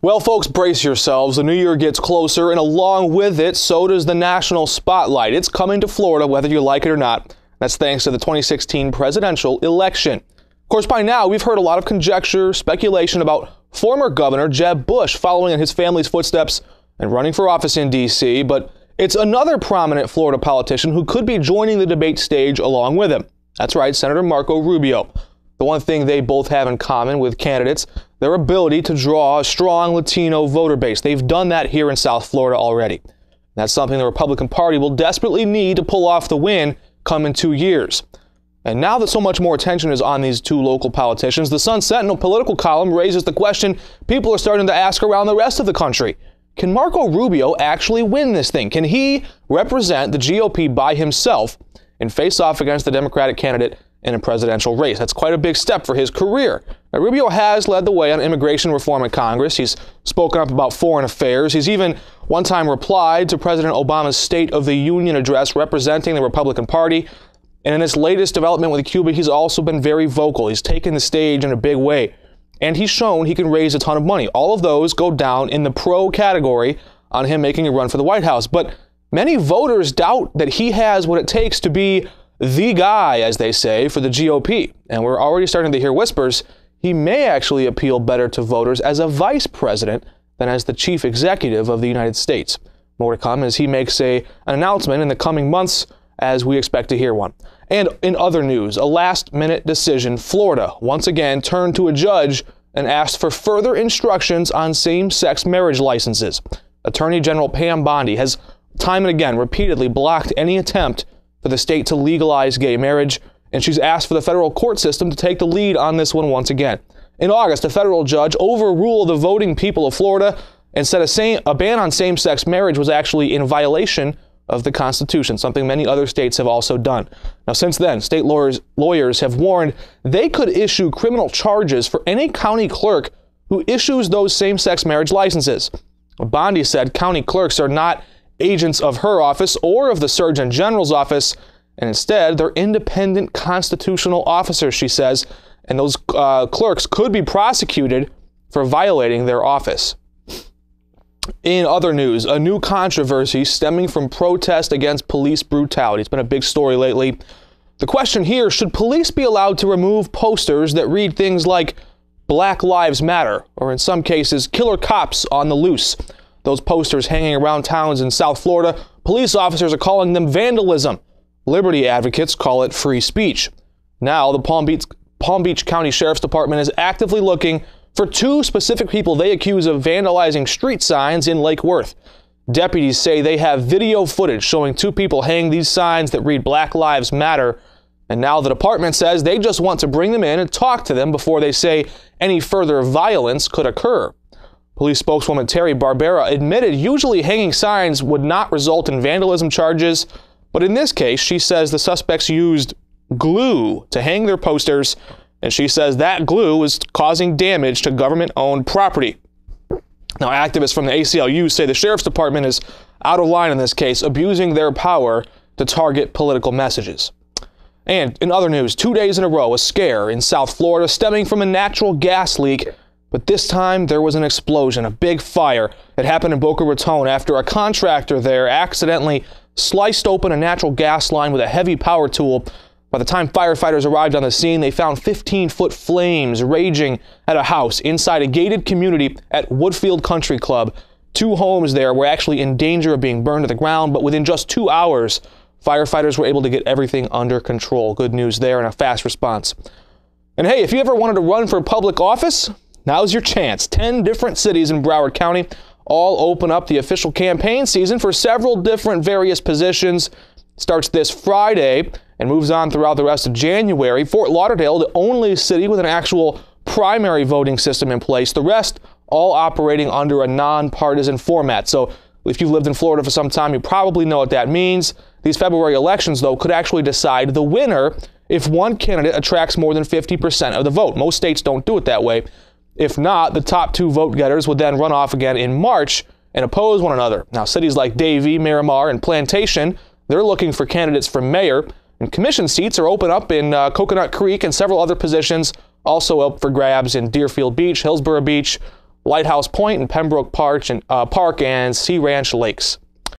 Well, folks, brace yourselves. The new year gets closer, and along with it, so does the national spotlight. It's coming to Florida, whether you like it or not. That's thanks to the 2016 presidential election. Of course, by now, we've heard a lot of conjecture, speculation about former Governor Jeb Bush following in his family's footsteps and running for office in D.C., but it's another prominent Florida politician who could be joining the debate stage along with him. That's right, Senator Marco Rubio. The one thing they both have in common with candidates, their ability to draw a strong Latino voter base. They've done that here in South Florida already. That's something the Republican Party will desperately need to pull off the win come in 2 years. And now that so much more attention is on these two local politicians, the Sun Sentinel political column raises the question people are starting to ask around the rest of the country. Can Marco Rubio actually win this thing? Can he represent the GOP by himself and face off against the Democratic candidate in a presidential race? That's quite a big step for his career. Now, Rubio has led the way on immigration reform in Congress. He's spoken up about foreign affairs. He's even one time replied to President Obama's State of the Union address representing the Republican Party. And in this latest development with Cuba, he's also been very vocal. He's taken the stage in a big way. And he's shown he can raise a ton of money. All of those go down in the pro category on him making a run for the White House. But many voters doubt that he has what it takes to be the guy, as they say, for the GOP. And we're already starting to hear whispers he may actually appeal better to voters as a vice president than as the chief executive of the United States. More to come as he makes an announcement in the coming months, as we expect to hear one. And in other news, a last-minute decision. Florida once again turned to a judge and asked for further instructions on same-sex marriage licenses. Attorney General Pam Bondi has time and again repeatedly blocked any attempt for the state to legalize gay marriage, and she's asked for the federal court system to take the lead on this one once again. In August, a federal judge overruled the voting people of Florida and said a ban on same-sex marriage was actually in violation of the Constitution, something many other states have also done. Now, since then, state lawyers have warned they could issue criminal charges for any county clerk who issues those same-sex marriage licenses. Bondi said county clerks are not agents of her office or of the Surgeon General's office, and instead, they're independent constitutional officers, she says, and those clerks could be prosecuted for violating their office. In other news, a new controversy stemming from protest against police brutality. It's been a big story lately. The question here, should police be allowed to remove posters that read things like Black Lives Matter, or in some cases, Killer Cops on the Loose? Those posters hanging around towns in South Florida, police officers are calling them vandalism. Liberty advocates call it free speech. Now, the Palm Beach County Sheriff's Department is actively looking for two specific people they accuse of vandalizing street signs in Lake Worth. Deputies say they have video footage showing two people hanging these signs that read Black Lives Matter, and now the department says they just want to bring them in and talk to them before they say any further violence could occur. Police spokeswoman Terry Barbera admitted usually hanging signs would not result in vandalism charges, but in this case, she says the suspects used glue to hang their posters, and she says that glue is causing damage to government-owned property. Now, activists from the ACLU say the Sheriff's Department is out of line in this case, abusing their power to target political messages. And in other news, 2 days in a row, a scare in South Florida stemming from a natural gas leak, but this time there was an explosion, a big fire. It happened in Boca Raton after a contractor there accidentally sliced open a natural gas line with a heavy power tool. By the time firefighters arrived on the scene, they found 15-foot flames raging at a house inside a gated community at Woodfield Country Club. 2 homes there were actually in danger of being burned to the ground, but within just 2 hours, firefighters were able to get everything under control. Good news there and a fast response. And hey, if you ever wanted to run for public office, now's your chance. 10 different cities in Broward County all open up the official campaign season for several different various positions. Starts this Friday and moves on throughout the rest of January. Fort Lauderdale, the only city with an actual primary voting system in place. The rest all operating under a nonpartisan format. So if you've lived in Florida for some time, you probably know what that means. These February elections, though, could actually decide the winner if one candidate attracts more than 50% of the vote. Most states don't do it that way. If not, the top 2 vote-getters would then run off again in March and oppose one another. Now, cities like Davie, Miramar, and Plantation, they're looking for candidates for mayor, and commission seats are open up in Coconut Creek and several other positions also up for grabs in Deerfield Beach, Hillsborough Beach, Lighthouse Point and Pembroke Park and Sea Ranch Lakes.